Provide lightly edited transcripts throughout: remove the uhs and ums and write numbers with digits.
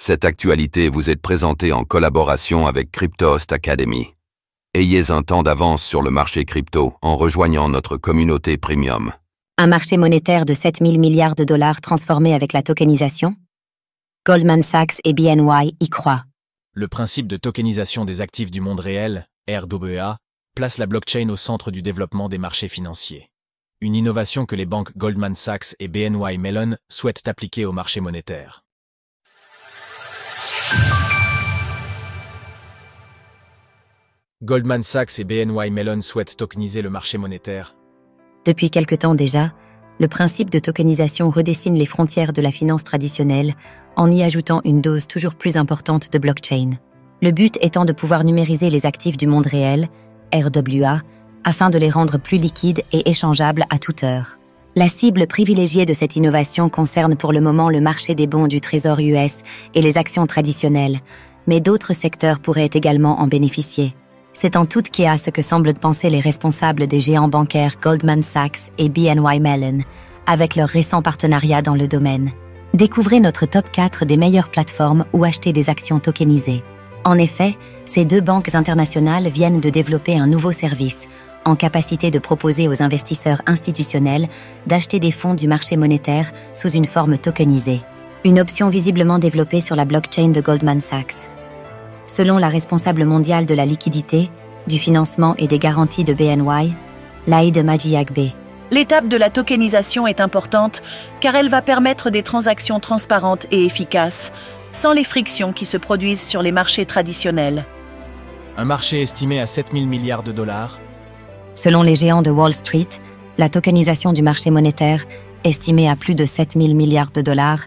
Cette actualité vous est présentée en collaboration avec Cryptost Academy. Ayez un temps d'avance sur le marché crypto en rejoignant notre communauté premium. Un marché monétaire de 7 000 milliards de dollars transformé avec la tokenisation? Goldman Sachs et BNY y croient. Le principe de tokenisation des actifs du monde réel, RWA, place la blockchain au centre du développement des marchés financiers. Une innovation que les banques Goldman Sachs et BNY Mellon souhaitent appliquer au marché monétaire. Goldman Sachs et BNY Mellon souhaitent tokeniser le marché monétaire. Depuis quelque temps déjà, le principe de tokenisation redessine les frontières de la finance traditionnelle en y ajoutant une dose toujours plus importante de blockchain. Le but étant de pouvoir numériser les actifs du monde réel, RWA, afin de les rendre plus liquides et échangeables à toute heure. La cible privilégiée de cette innovation concerne pour le moment le marché des bons du Trésor US et les actions traditionnelles, mais d'autres secteurs pourraient également en bénéficier. C'est en toute cas ce que semblent penser les responsables des géants bancaires Goldman Sachs et BNY Mellon, avec leur récent partenariat dans le domaine. Découvrez notre top 4 des meilleures plateformes où acheter des actions tokenisées. En effet, ces deux banques internationales viennent de développer un nouveau service, en capacité de proposer aux investisseurs institutionnels d'acheter des fonds du marché monétaire sous une forme tokenisée. Une option visiblement développée sur la blockchain de Goldman Sachs. Selon la responsable mondiale de la liquidité, du financement et des garanties de BNY, Laïd Majiagbe. L'étape de la tokenisation est importante car elle va permettre des transactions transparentes et efficaces, sans les frictions qui se produisent sur les marchés traditionnels. Un marché estimé à 7 000 milliards de dollars. Selon les géants de Wall Street, la tokenisation du marché monétaire, estimée à plus de 7 000 milliards de dollars,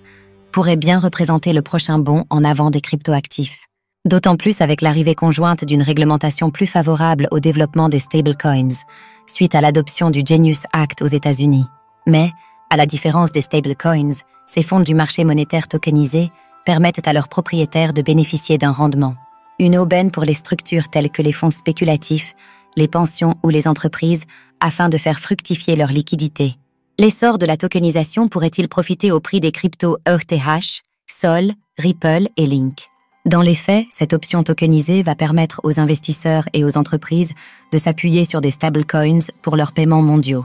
pourrait bien représenter le prochain bond en avant des cryptoactifs. D'autant plus avec l'arrivée conjointe d'une réglementation plus favorable au développement des stablecoins, suite à l'adoption du Genius Act aux États-Unis. Mais, à la différence des stablecoins, ces fonds du marché monétaire tokenisés permettent à leurs propriétaires de bénéficier d'un rendement. Une aubaine pour les structures telles que les fonds spéculatifs, les pensions ou les entreprises, afin de faire fructifier leur liquidité. L'essor de la tokenisation pourrait-il profiter au prix des cryptos ETH, Sol, Ripple et Link? Dans les faits, cette option tokenisée va permettre aux investisseurs et aux entreprises de s'appuyer sur des stablecoins pour leurs paiements mondiaux,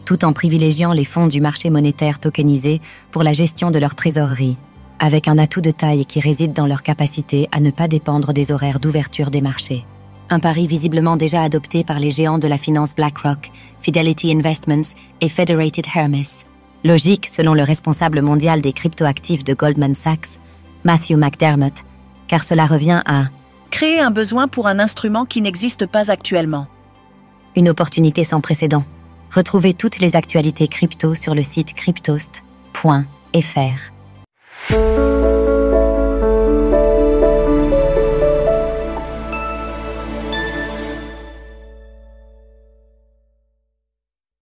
tout en privilégiant les fonds du marché monétaire tokenisés pour la gestion de leur trésorerie, avec un atout de taille qui réside dans leur capacité à ne pas dépendre des horaires d'ouverture des marchés. Un pari visiblement déjà adopté par les géants de la finance BlackRock, Fidelity Investments et Federated Hermes. Logique selon le responsable mondial des cryptoactifs de Goldman Sachs, Matthew McDermott, car cela revient à créer un besoin pour un instrument qui n'existe pas actuellement. Une opportunité sans précédent. Retrouvez toutes les actualités crypto sur le site cryptost.fr.